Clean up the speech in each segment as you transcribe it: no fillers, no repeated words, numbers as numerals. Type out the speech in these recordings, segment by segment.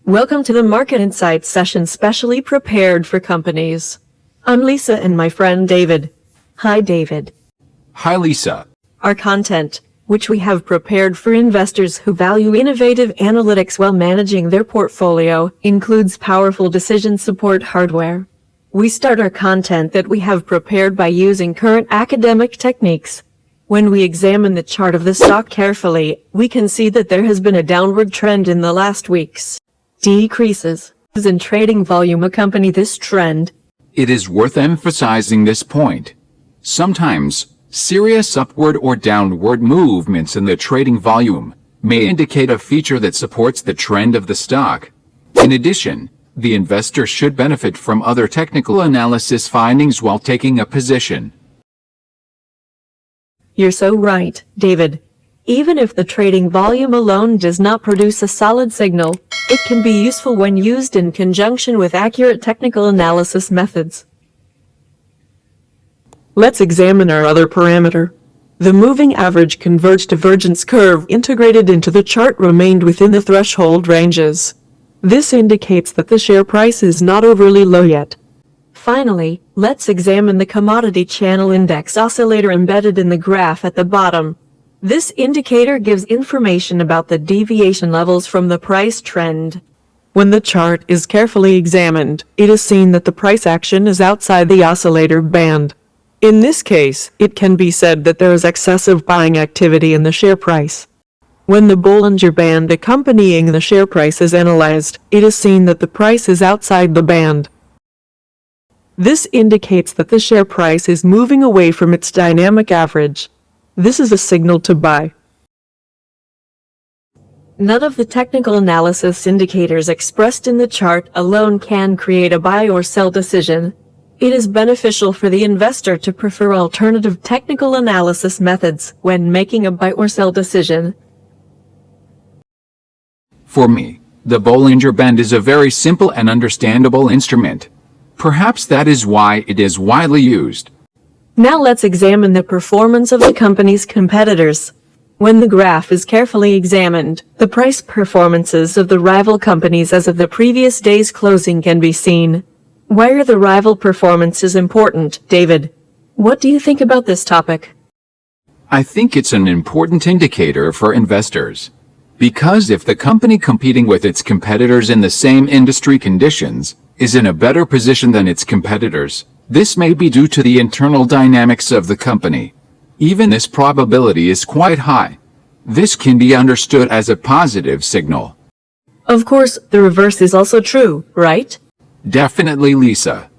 Welcome to the Market Insights session specially prepared for companies. I'm Lisa and my friend David. Hi, David. Hi, Lisa. Our content, which we have prepared for investors who value innovative analytics while managing their portfolio, includes powerful decision support hardware. We start our content that we have prepared by using current academic techniques. When we examine the chart of the stock carefully, we can see that there has been a downward trend in the last weeks. Decreases in trading volume accompany this trend. It is worth emphasizing this point. Sometimes, serious upward or downward movements in the trading volume may indicate a feature that supports the trend of the stock. In addition, the investor should benefit from other technical analysis findings while taking a position. You're so right, David. Even if the trading volume alone does not produce a solid signal, it can be useful when used in conjunction with accurate technical analysis methods. Let's examine our other parameter. The moving average converged divergence curve integrated into the chart remained within the threshold ranges. This indicates that the share price is not overly low yet. Finally, let's examine the commodity channel index oscillator embedded in the graph at the bottom. This indicator gives information about the deviation levels from the price trend. When the chart is carefully examined, it is seen that the price action is outside the oscillator band. In this case, it can be said that there is excessive buying activity in the share price. When the Bollinger Band accompanying the share price is analyzed, it is seen that the price is outside the band. This indicates that the share price is moving away from its dynamic average. This is a signal to buy. None of the technical analysis indicators expressed in the chart alone can create a buy or sell decision. It is beneficial for the investor to prefer alternative technical analysis methods when making a buy or sell decision. For me, the Bollinger Band is a very simple and understandable instrument. Perhaps that is why it is widely used. Now let's examine the performance of the company's competitors. When the graph is carefully examined, the price performances of the rival companies as of the previous day's closing can be seen. Why are the rival performances important, David? What do you think about this topic? I think it's an important indicator for investors. Because if the company competing with its competitors in the same industry conditions is in a better position than its competitors, this may be due to the internal dynamics of the company. Even this probability is quite high. This can be understood as a positive signal. Of course, the reverse is also true, right? Definitely, Lisa.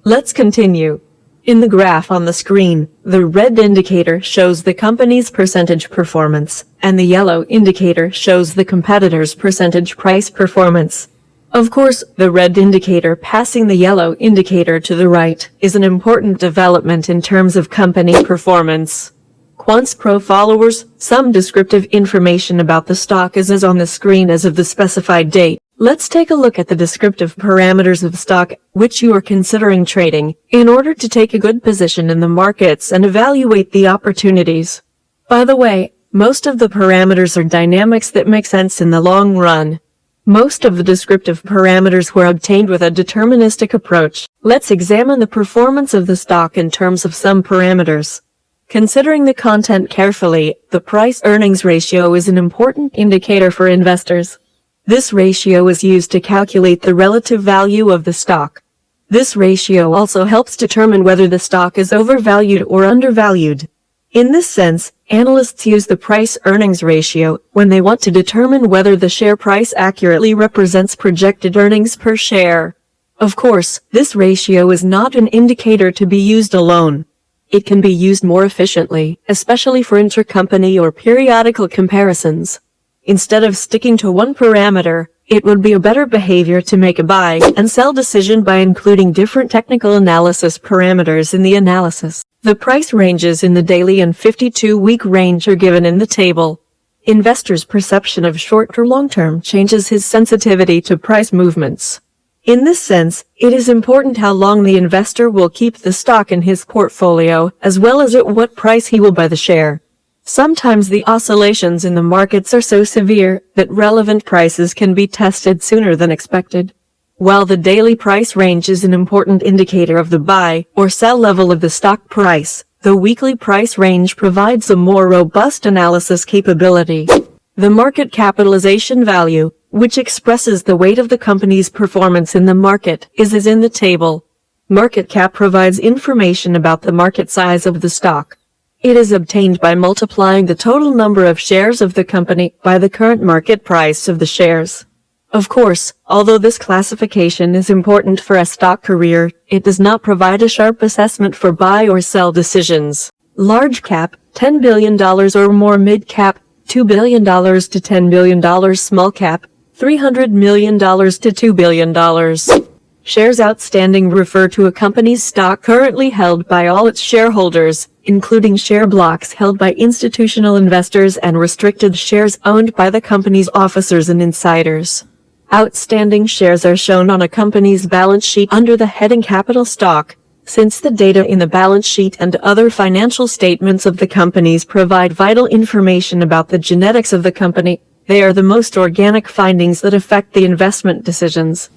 Let's continue. In the graph on the screen, the red indicator shows the company's percentage performance, and the yellow indicator shows the competitor's percentage price performance. Of course, the red indicator passing the yellow indicator to the right is an important development in terms of company performance. Quants Pro followers, some descriptive information about the stock is on the screen as of the specified date. Let's take a look at the descriptive parameters of the stock which you are considering trading in order to take a good position in the markets and evaluate the opportunities. By the way, most of the parameters are dynamics that make sense in the long run. Most of the descriptive parameters were obtained with a deterministic approach. Let's examine the performance of the stock in terms of some parameters. Considering the content carefully, the price-earnings ratio is an important indicator for investors. This ratio is used to calculate the relative value of the stock. This ratio also helps determine whether the stock is overvalued or undervalued. In this sense, analysts use the price-earnings ratio when they want to determine whether the share price accurately represents projected earnings per share. Of course, this ratio is not an indicator to be used alone. It can be used more efficiently, especially for intercompany or periodical comparisons. Instead of sticking to one parameter, it would be a better behavior to make a buy and sell decision by including different technical analysis parameters in the analysis. The price ranges in the daily and 52-week range are given in the table. Investors' perception of short or long-term changes his sensitivity to price movements. In this sense, it is important how long the investor will keep the stock in his portfolio, as well as at what price he will buy the share. Sometimes the oscillations in the markets are so severe that relevant prices can be tested sooner than expected. While the daily price range is an important indicator of the buy or sell level of the stock price, the weekly price range provides a more robust analysis capability. The market capitalization value, which expresses the weight of the company's performance in the market, is as in the table. Market cap provides information about the market size of the stock. It is obtained by multiplying the total number of shares of the company by the current market price of the shares. Of course, although this classification is important for a stock career, it does not provide a sharp assessment for buy or sell decisions. Large cap, $10 billion or more, mid cap, $2 billion to $10 billion, small cap, $300 million to $2 billion. Shares outstanding refer to a company's stock currently held by all its shareholders, including share blocks held by institutional investors and restricted shares owned by the company's officers and insiders. Outstanding shares are shown on a company's balance sheet under the heading Capital Stock. Since the data in the balance sheet and other financial statements of the companies provide vital information about the genetics of the company, they are the most organic findings that affect the investment decisions.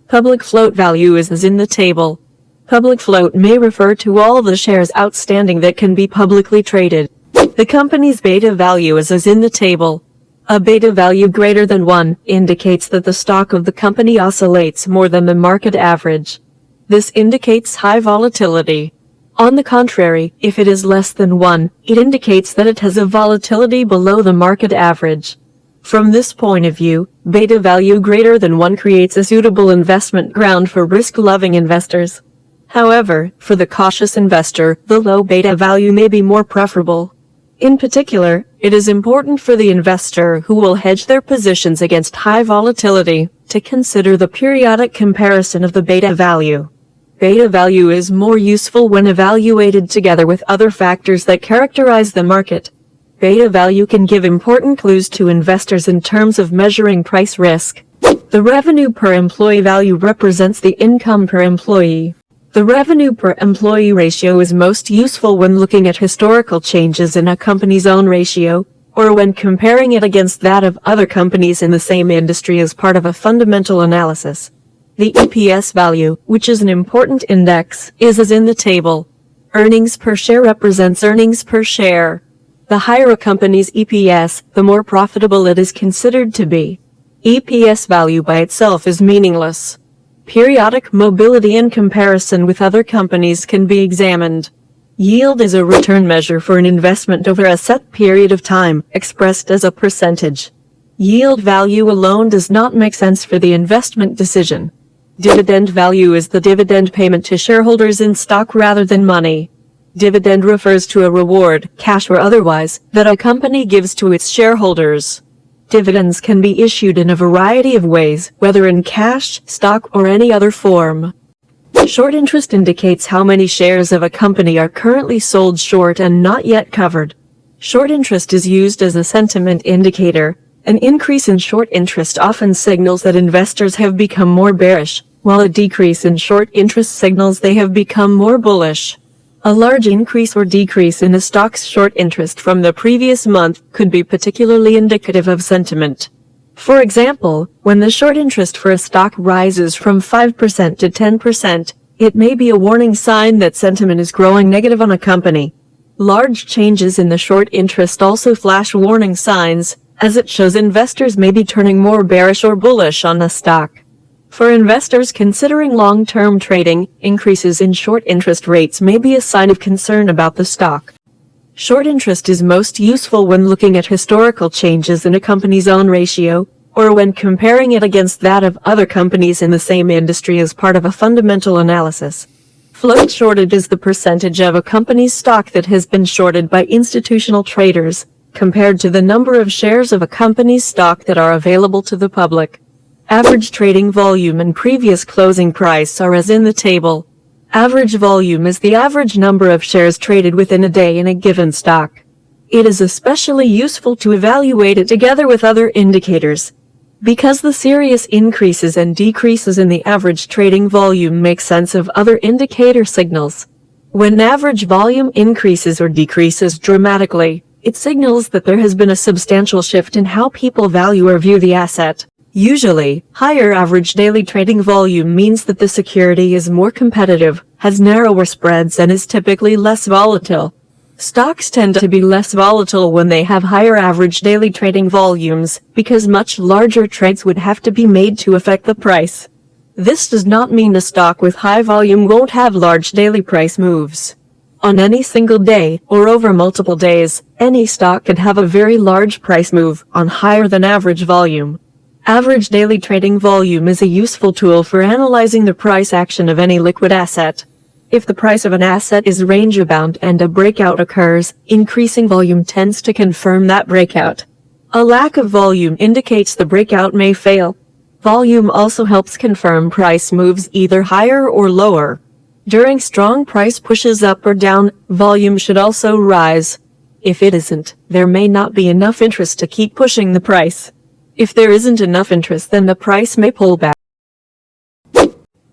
Public float value is as in the table. Public float may refer to all the shares outstanding that can be publicly traded. The company's beta value is as in the table. A beta value greater than 1 indicates that the stock of the company oscillates more than the market average. This indicates high volatility. On the contrary, if it is less than 1, it indicates that it has a volatility below the market average. From this point of view, beta value greater than 1 creates a suitable investment ground for risk-loving investors. However, for the cautious investor, the low beta value may be more preferable. In particular, it is important for the investor who will hedge their positions against high volatility to consider the periodic comparison of the beta value. Beta value is more useful when evaluated together with other factors that characterize the market. Beta value can give important clues to investors in terms of measuring price risk. The revenue per employee value represents the income per employee. The revenue per employee ratio is most useful when looking at historical changes in a company's own ratio, or when comparing it against that of other companies in the same industry as part of a fundamental analysis. The EPS value, which is an important index, is as in the table. Earnings per share represents earnings per share. The higher a company's EPS, the more profitable it is considered to be. EPS value by itself is meaningless. Periodic mobility in comparison with other companies can be examined. Yield is a return measure for an investment over a set period of time, expressed as a percentage. Yield value alone does not make sense for the investment decision. Dividend value is the dividend payment to shareholders in stock rather than money. Dividend refers to a reward, cash or otherwise, that a company gives to its shareholders. Dividends can be issued in a variety of ways, whether in cash, stock, or any other form. Short interest indicates how many shares of a company are currently sold short and not yet covered. Short interest is used as a sentiment indicator. An increase in short interest often signals that investors have become more bearish, while a decrease in short interest signals they have become more bullish. A large increase or decrease in a stock's short interest from the previous month could be particularly indicative of sentiment. For example, when the short interest for a stock rises from 5% to 10%, it may be a warning sign that sentiment is growing negative on a company. Large changes in the short interest also flash warning signs, as it shows investors may be turning more bearish or bullish on a stock. For investors considering long-term trading, increases in short interest rates may be a sign of concern about the stock. Short interest is most useful when looking at historical changes in a company's own ratio, or when comparing it against that of other companies in the same industry as part of a fundamental analysis. Float shorted is the percentage of a company's stock that has been shorted by institutional traders, compared to the number of shares of a company's stock that are available to the public. Average trading volume and previous closing price are as in the table. Average volume is the average number of shares traded within a day in a given stock. It is especially useful to evaluate it together with other indicators, because the serious increases and decreases in the average trading volume make sense of other indicator signals. When average volume increases or decreases dramatically, It signals that there has been a substantial shift in how people value or view the asset. Usually, higher average daily trading volume means that the security is more competitive, has narrower spreads, and is typically less volatile. Stocks tend to be less volatile when they have higher average daily trading volumes, because much larger trades would have to be made to affect the price. This does not mean a stock with high volume won't have large daily price moves. On any single day, or over multiple days, any stock can have a very large price move on higher than average volume. Average daily trading volume is a useful tool for analyzing the price action of any liquid asset. If the price of an asset is range-bound and a breakout occurs, increasing volume tends to confirm that breakout. A lack of volume indicates the breakout may fail. Volume also helps confirm price moves either higher or lower. During strong price pushes up or down, volume should also rise. If it isn't, there may not be enough interest to keep pushing the price. If there isn't enough interest, then the price may pull back.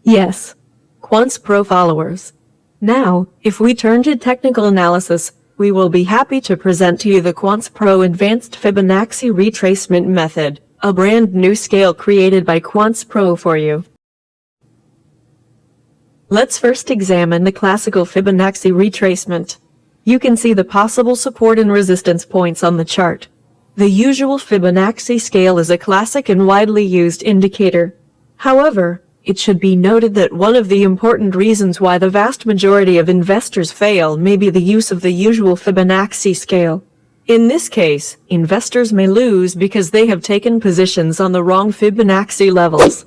Yes. Quants Pro followers. Now, if we turn to technical analysis, we will be happy to present to you the Quants Pro Advanced Fibonacci Retracement Method, a brand new scale created by Quants Pro for you. Let's first examine the classical Fibonacci retracement. You can see the possible support and resistance points on the chart. The usual Fibonacci scale is a classic and widely used indicator. However, it should be noted that one of the important reasons why the vast majority of investors fail may be the use of the usual Fibonacci scale. In this case, investors may lose because they have taken positions on the wrong Fibonacci levels.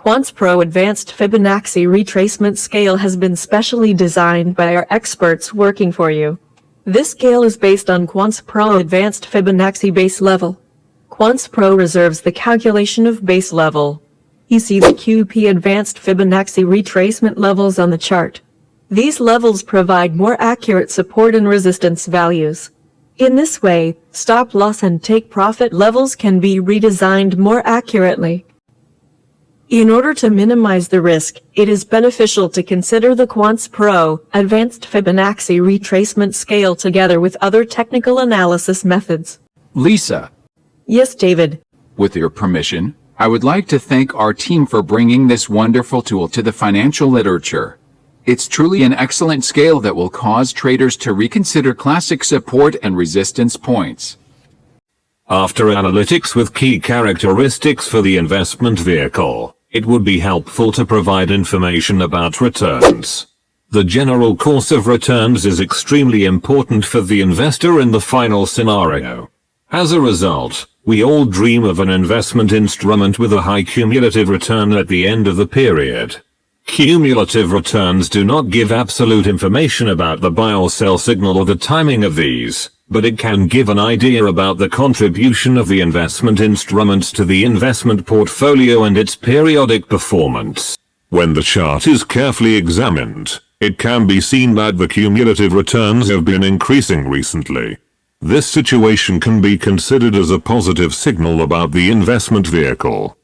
Quants Pro Advanced Fibonacci Retracement Scale has been specially designed by our experts working for you. This scale is based on Quants Pro Advanced Fibonacci Base Level. Quants Pro reserves the calculation of base level. You see the QP Advanced Fibonacci Retracement levels on the chart. These levels provide more accurate support and resistance values. In this way, stop loss and take profit levels can be redesigned more accurately. In order to minimize the risk, it is beneficial to consider the Quants Pro Advanced Fibonacci Retracement Scale together with other technical analysis methods. Lisa, Yes, David. with your permission, I would like to thank our team for bringing this wonderful tool to the financial literature. It's truly an excellent scale that will cause traders to reconsider classic support and resistance points. After analytics with key characteristics for the investment vehicle, it would be helpful to provide information about returns. The general course of returns is extremely important for the investor in the final scenario. As a result, we all dream of an investment instrument with a high cumulative return at the end of the period. Cumulative returns do not give absolute information about the buy or sell signal or the timing of these, but it can give an idea about the contribution of the investment instruments to the investment portfolio and its periodic performance. When the chart is carefully examined, it can be seen that the cumulative returns have been increasing recently. This situation can be considered as a positive signal about the investment vehicle.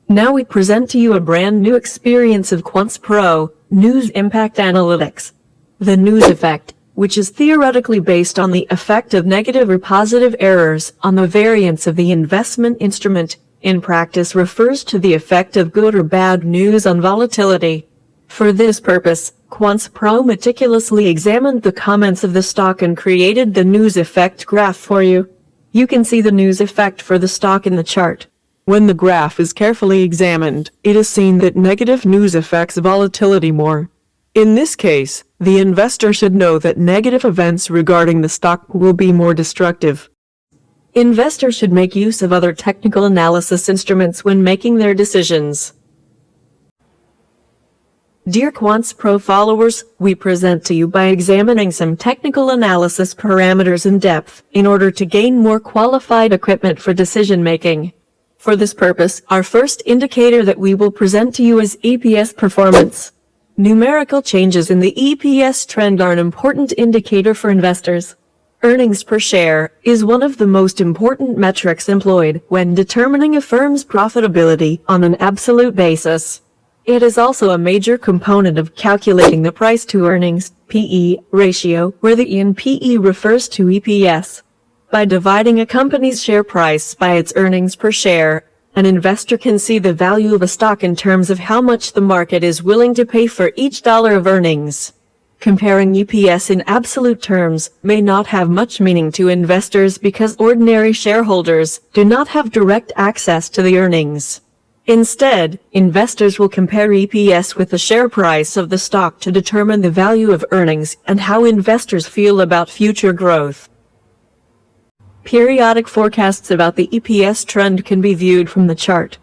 Now we present to you a brand new experience of Quants Pro News Impact Analytics. The news effect, which is theoretically based on the effect of negative or positive errors on the variance of the investment instrument, in practice refers to the effect of good or bad news on volatility. For this purpose, Quants Pro meticulously examined the comments of the stock and created the news effect graph for you. You can see the news effect for the stock in the chart. When the graph is carefully examined, it is seen that negative news affects volatility more. In this case, the investor should know that negative events regarding the stock will be more destructive. Investors should make use of other technical analysis instruments when making their decisions. Dear Quants Pro followers, we present to you by examining some technical analysis parameters in depth in order to gain more qualified equipment for decision making. For this purpose, our first indicator that we will present to you is Eps Performance. Numerical changes in the EPS trend are an important indicator for investors. Earnings per share is one of the most important metrics employed when determining a firm's profitability on an absolute basis. It is also a major component of calculating the price-to-earnings (PE) ratio, where the E in PE refers to EPS. By dividing a company's share price by its earnings per share, an investor can see the value of a stock in terms of how much the market is willing to pay for each dollar of earnings. Comparing EPS in absolute terms may not have much meaning to investors because ordinary shareholders do not have direct access to the earnings. Instead, investors will compare EPS with the share price of the stock to determine the value of earnings and how investors feel about future growth. Periodic forecasts about the EPS trend can be viewed from the chart.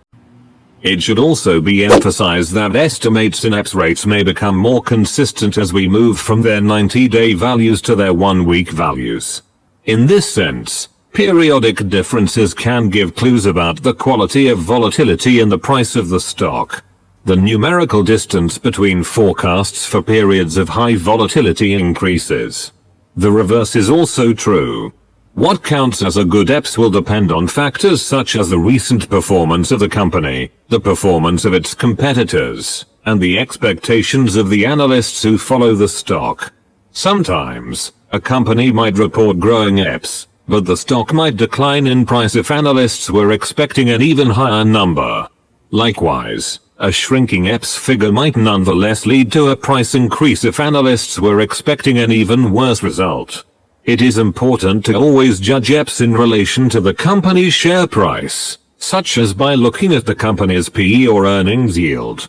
It should also be emphasized that estimates in Eps rates may become more consistent as we move from their 90-day values to their 1-week values. In this sense, periodic differences can give clues about the quality of volatility in the price of the stock. The numerical distance between forecasts for periods of high volatility increases. The reverse is also true. What counts as a good Eps will depend on factors such as the recent performance of the company, the performance of its competitors, and the expectations of the analysts who follow the stock. Sometimes, a company might report growing Eps, but the stock might decline in price if analysts were expecting an even higher number. Likewise, a shrinking Eps figure might nonetheless lead to a price increase if analysts were expecting an even worse result. It is important to always judge Eps in relation to the company's share price, such as by looking at the company's PE or earnings yield.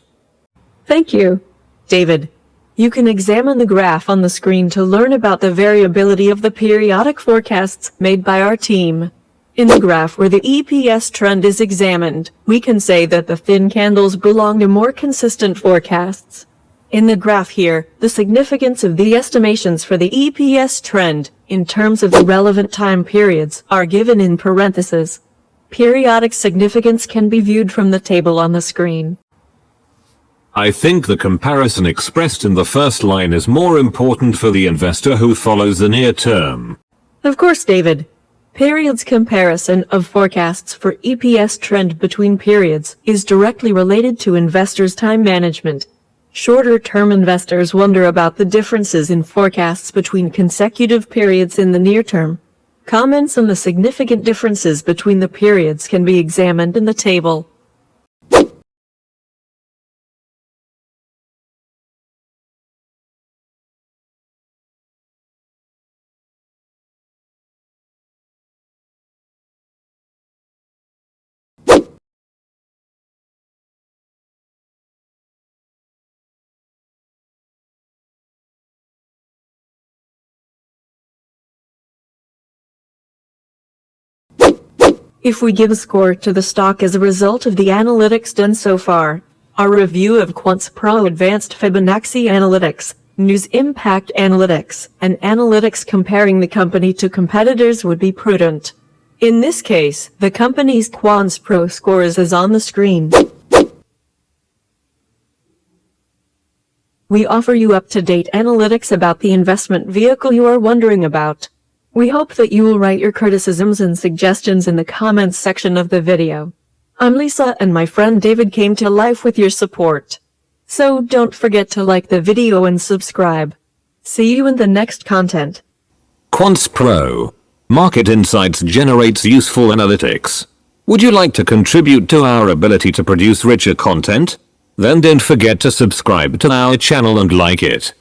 Thank you, David. You can examine the graph on the screen to learn about the variability of the periodic forecasts made by our team. In the graph where the EPS trend is examined, we can say that the thin candles belong to more consistent forecasts. In the graph here, the significance of the estimations for the EPS trend, in terms of the relevant time periods, are given in parentheses. Periodic significance can be viewed from the table on the screen. I think the comparison expressed in the first line is more important for the investor who follows the near term. Of course, David. Periods comparison of forecasts for EPS trend between periods is directly related to investors' time management. Shorter-term investors wonder about the differences in forecasts between consecutive periods in the near term. Comments on the significant differences between the periods can be examined in the table. If we give a score to the stock as a result of the analytics done so far, our review of Quants Pro Advanced Fibonacci Analytics, News Impact Analytics, and analytics comparing the company to competitors would be prudent. In this case, the company's Quants Pro scores is on the screen. We offer you up-to-date analytics about the investment vehicle you are wondering about. We hope that you will write your criticisms and suggestions in the comments section of the video. I'm Lisa and my friend David came to life with your support. So don't forget to like the video and subscribe. See you in the next content. Quants Pro. Market Insights generates useful analytics. Would you like to contribute to our ability to produce richer content? Then don't forget to subscribe to our channel and like it.